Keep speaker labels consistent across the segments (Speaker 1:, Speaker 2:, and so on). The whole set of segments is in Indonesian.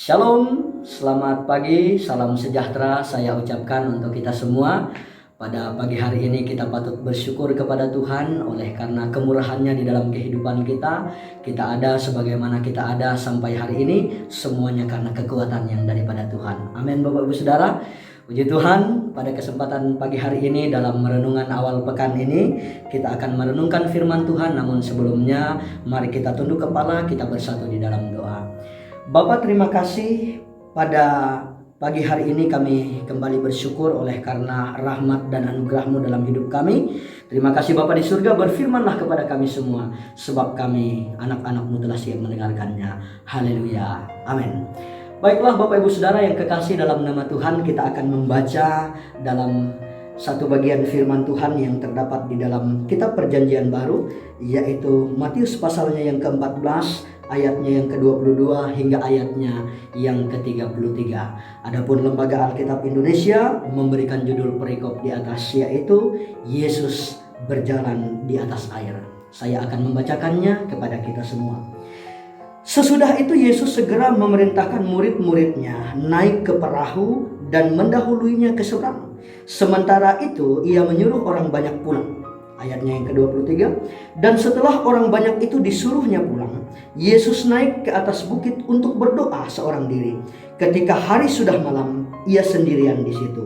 Speaker 1: Shalom, selamat pagi, salam sejahtera saya ucapkan untuk kita semua. Pada pagi hari ini kita patut bersyukur kepada Tuhan oleh karena kemurahannya di dalam kehidupan kita. Kita ada sebagaimana kita ada sampai hari ini, semuanya karena kekuatan yang daripada Tuhan. Amin Bapak Ibu Saudara. Puji Tuhan, pada kesempatan pagi hari ini dalam merenungan awal pekan ini kita akan merenungkan firman Tuhan. Namun sebelumnya mari kita tunduk kepala, kita bersatu di dalam doa. Bapak, terima kasih pada pagi hari ini kami kembali bersyukur oleh karena rahmat dan anugerah-Mu dalam hidup kami. Terima kasih Bapak di surga, berfirmanlah kepada kami semua, sebab kami anak-anak-Mu telah siap mendengarkannya. Haleluya, amin. Baiklah Bapak Ibu Saudara yang kekasih dalam nama Tuhan, kita akan membaca dalam satu bagian firman Tuhan yang terdapat di dalam kitab Perjanjian Baru, yaitu Matius pasalnya yang ke-14, ayatnya yang ke-22 hingga ayatnya yang ke-33. Adapun Lembaga Alkitab Indonesia memberikan judul perikop di atas, yaitu Yesus berjalan di atas air. Saya akan membacakannya kepada kita semua. Sesudah itu Yesus segera memerintahkan murid-muridnya naik ke perahu dan mendahuluinya ke seberang. Sementara itu ia menyuruh orang banyak pulang. Ayatnya yang ke-23, dan setelah orang banyak itu disuruhnya pulang, Yesus naik ke atas bukit untuk berdoa seorang diri. Ketika hari sudah malam, ia sendirian di situ.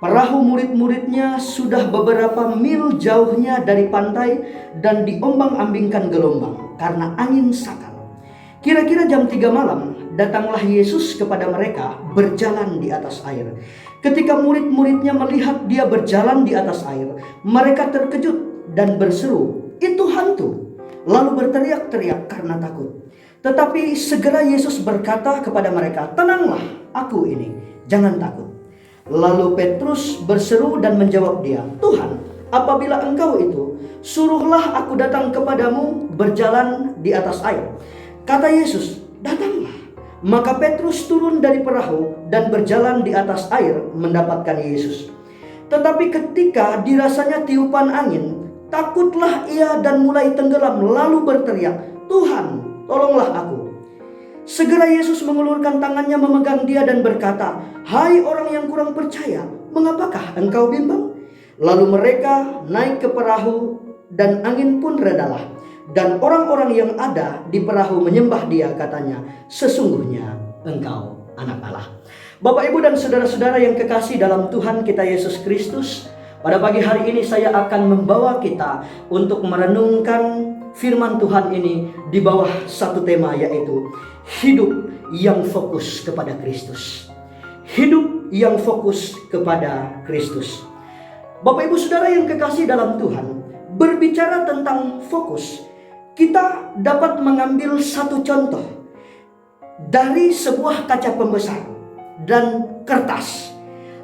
Speaker 1: Perahu murid-muridnya sudah beberapa mil jauhnya dari pantai dan diombang-ambingkan gelombang karena angin sakal. Kira-kira jam 3 malam, datanglah Yesus kepada mereka berjalan di atas air. Ketika murid-muridnya melihat dia berjalan di atas air, mereka terkejut dan berseru, "Itu hantu!" Lalu berteriak-teriak karena takut. Tetapi segera Yesus berkata kepada mereka, "Tenanglah, aku ini, jangan takut." Lalu Petrus berseru dan menjawab dia, "Tuhan, apabila Engkau itu, suruhlah aku datang kepadamu berjalan di atas air." Kata Yesus, "Datanglah." Maka Petrus turun dari perahu dan berjalan di atas air mendapatkan Yesus. Tetapi ketika dirasanya tiupan angin, takutlah ia dan mulai tenggelam, lalu berteriak, "Tuhan, tolonglah aku." Segera Yesus mengulurkan tangannya memegang dia dan berkata, "Hai orang yang kurang percaya, mengapakah engkau bimbang?" Lalu mereka naik ke perahu dan angin pun redalah. Dan orang-orang yang ada di perahu menyembah dia, katanya, "Sesungguhnya engkau anak Allah." Bapak, Ibu, dan saudara-saudara yang kekasih dalam Tuhan kita Yesus Kristus, pada pagi hari ini saya akan membawa kita untuk merenungkan firman Tuhan ini di bawah satu tema, yaitu hidup yang fokus kepada Kristus. Hidup yang fokus kepada Kristus. Bapak, Ibu, saudara yang kekasih dalam Tuhan, berbicara tentang fokus, kita dapat mengambil satu contoh dari sebuah kaca pembesar dan kertas.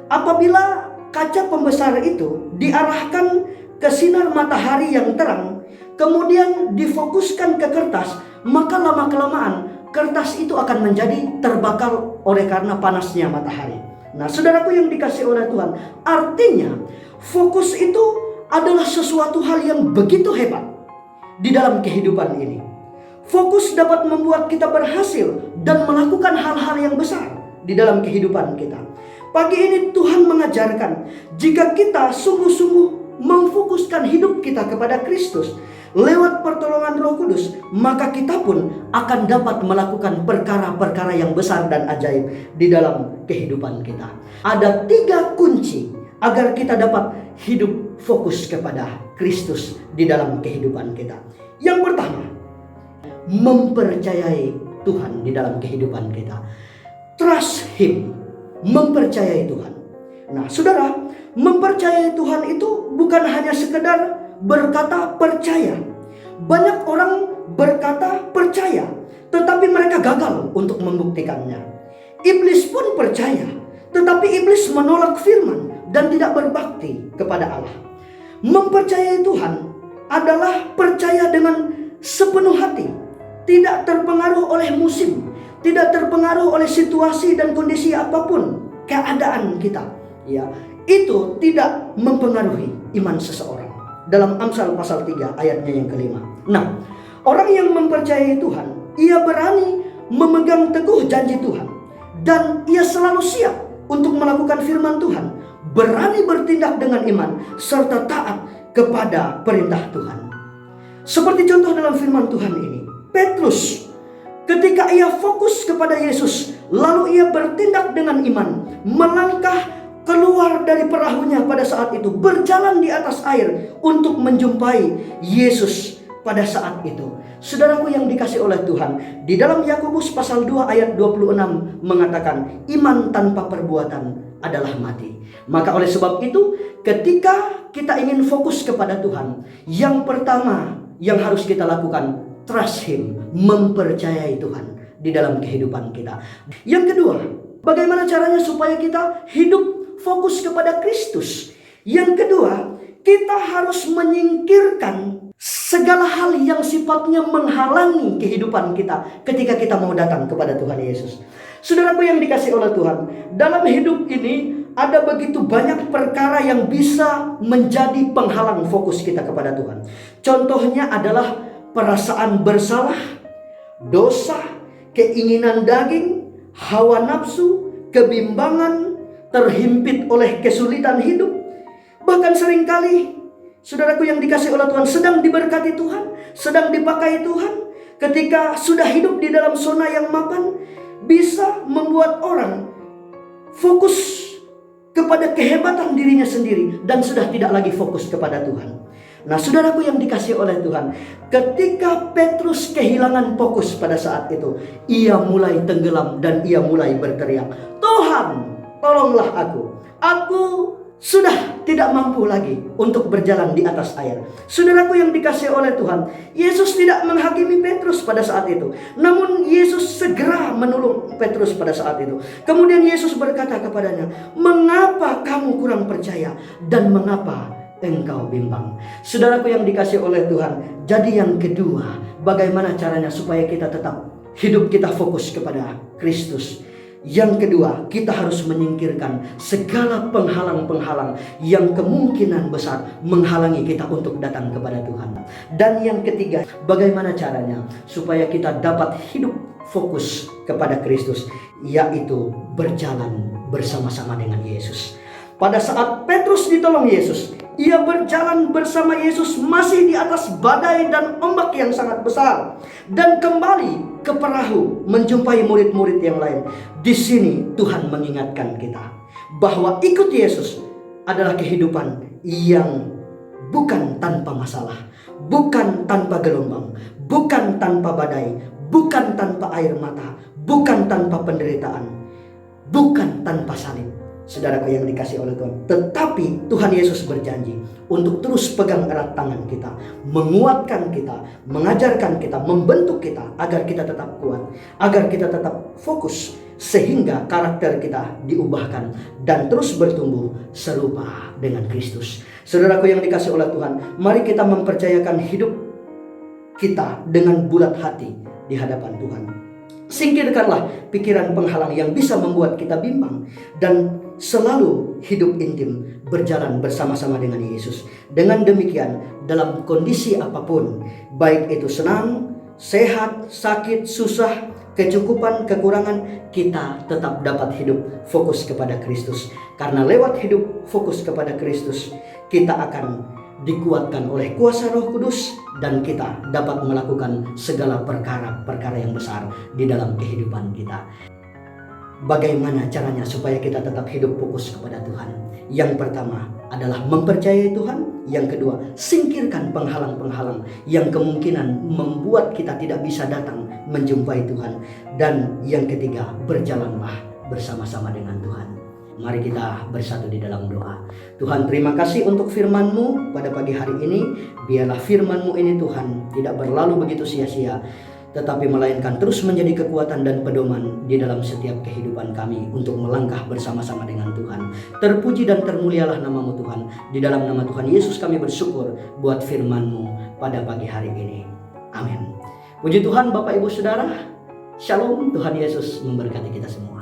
Speaker 1: Apabila kaca pembesar itu diarahkan ke sinar matahari yang terang, kemudian difokuskan ke kertas, maka lama-kelamaan kertas itu akan menjadi terbakar oleh karena panasnya matahari. Nah, saudaraku yang dikasihi oleh Tuhan, artinya fokus itu adalah sesuatu hal yang begitu hebat di dalam kehidupan ini. Fokus dapat membuat kita berhasil dan melakukan hal-hal yang besar di dalam kehidupan kita. Pagi ini Tuhan mengajarkan, jika kita sungguh-sungguh memfokuskan hidup kita kepada Kristus lewat pertolongan Roh Kudus, maka kita pun akan dapat melakukan perkara-perkara yang besar dan ajaib di dalam kehidupan kita. Ada 3 kunci agar kita dapat hidup fokus kepada Kristus di dalam kehidupan kita. Yang pertama, mempercayai Tuhan di dalam kehidupan kita. Trust Him, mempercayai Tuhan. Nah, saudara, mempercayai Tuhan itu bukan hanya sekedar berkata percaya. Banyak orang berkata percaya, tetapi mereka gagal untuk membuktikannya. Iblis pun percaya, tetapi iblis menolak firman dan tidak berbakti kepada Allah. Mempercayai Tuhan adalah percaya dengan sepenuh hati, tidak terpengaruh oleh musim, tidak terpengaruh oleh situasi dan kondisi apapun keadaan kita. Ya, itu tidak mempengaruhi iman seseorang. Dalam Amsal pasal 3 ayatnya yang ke-5. Nah, orang yang mempercayai Tuhan, ia berani memegang teguh janji Tuhan. dan ia selalu siap untuk melakukan firman Tuhan, berani bertindak dengan iman, serta taat kepada perintah Tuhan. Seperti contoh dalam firman Tuhan ini, Petrus ketika ia fokus kepada Yesus, lalu ia bertindak dengan iman, melangkah keluar dari perahunya pada saat itu, berjalan di atas air untuk menjumpai Yesus pada saat itu. Saudaraku yang dikasih oleh Tuhan, di dalam Yakobus pasal 2 ayat 26 mengatakan, iman tanpa perbuatan adalah mati. Maka oleh sebab itu, ketika kita ingin fokus kepada Tuhan, yang pertama yang harus kita lakukan, trust Him, mempercayai Tuhan di dalam kehidupan kita. Yang kedua, bagaimana caranya supaya kita hidup fokus kepada Kristus? Yang kedua, kita harus menyingkirkan segala hal yang sifatnya menghalangi kehidupan kita ketika kita mau datang kepada Tuhan Yesus. Saudaraku yang dikasih oleh Tuhan, dalam hidup ini ada begitu banyak perkara yang bisa menjadi penghalang fokus kita kepada Tuhan. Contohnya adalah perasaan bersalah, dosa, keinginan daging, hawa nafsu, kebimbangan, terhimpit oleh kesulitan hidup. Bahkan seringkali saudaraku yang dikasih oleh Tuhan, sedang diberkati Tuhan, sedang dipakai Tuhan, ketika sudah hidup di dalam zona yang mapan, bisa membuat orang fokus kepada kehebatan dirinya sendiri dan sudah tidak lagi fokus kepada Tuhan. Nah, saudaraku yang dikasih oleh Tuhan, ketika Petrus kehilangan fokus pada saat itu, ia mulai tenggelam dan ia mulai berteriak, "Tuhan, tolonglah aku. Aku sudah tidak mampu lagi untuk berjalan di atas air." Saudaraku yang dikasih oleh Tuhan, Yesus tidak menghakimi Petrus pada saat itu, namun Yesus segera menolong Petrus pada saat itu. Kemudian Yesus berkata kepadanya, "Mengapa kamu kurang percaya dan mengapa engkau bimbang?" Saudaraku yang dikasih oleh Tuhan, jadi yang kedua, bagaimana caranya supaya kita tetap hidup kita fokus kepada Kristus? Yang kedua, kita harus menyingkirkan segala penghalang-penghalang yang kemungkinan besar menghalangi kita untuk datang kepada Tuhan. Dan yang ketiga, bagaimana caranya supaya kita dapat hidup fokus kepada Kristus, yaitu berjalan bersama-sama dengan Yesus. Pada saat Petrus ditolong Yesus, ia berjalan bersama Yesus masih di atas badai dan ombak yang sangat besar, dan kembali ke perahu menjumpai murid-murid yang lain. Di sini Tuhan mengingatkan kita bahwa ikut Yesus adalah kehidupan yang bukan tanpa masalah, bukan tanpa gelombang, bukan tanpa badai, bukan tanpa air mata, bukan tanpa penderitaan, bukan tanpa salib. Saudaraku yang dikasih oleh Tuhan, tetapi Tuhan Yesus berjanji untuk terus pegang erat tangan kita, menguatkan kita, mengajarkan kita, membentuk kita agar kita tetap kuat, agar kita tetap fokus, sehingga karakter kita diubahkan dan terus bertumbuh serupa dengan Kristus. Saudaraku yang dikasih oleh Tuhan, mari kita mempercayakan hidup kita dengan bulat hati di hadapan Tuhan. Singkirkanlah pikiran penghalang yang bisa membuat kita bimbang, dan selalu hidup intim berjalan bersama-sama dengan Yesus. Dengan demikian, dalam kondisi apapun, baik itu senang, sehat, sakit, susah, kecukupan, kekurangan, kita tetap dapat hidup fokus kepada Kristus. Karena lewat hidup fokus kepada Kristus, kita akan dikuatkan oleh kuasa Roh Kudus, dan kita dapat melakukan segala perkara-perkara yang besar di dalam kehidupan kita. Bagaimana caranya supaya kita tetap hidup fokus kepada Tuhan? Yang pertama adalah mempercayai Tuhan. Yang kedua, singkirkan penghalang-penghalang yang kemungkinan membuat kita tidak bisa datang menjumpai Tuhan. Dan yang ketiga, berjalanlah bersama-sama dengan Tuhan. Mari kita bersatu di dalam doa. Tuhan, terima kasih untuk firman-Mu pada pagi hari ini. Biarlah firman-Mu ini Tuhan tidak berlalu begitu sia-sia, tetapi melainkan terus menjadi kekuatan dan pedoman di dalam setiap kehidupan kami untuk melangkah bersama-sama dengan Tuhan. Terpuji dan termulialah nama-Mu Tuhan. Di dalam nama Tuhan Yesus kami bersyukur buat firman-Mu pada pagi hari ini. Amin. Puji Tuhan Bapak Ibu Saudara. Shalom, Tuhan Yesus memberkati kita semua.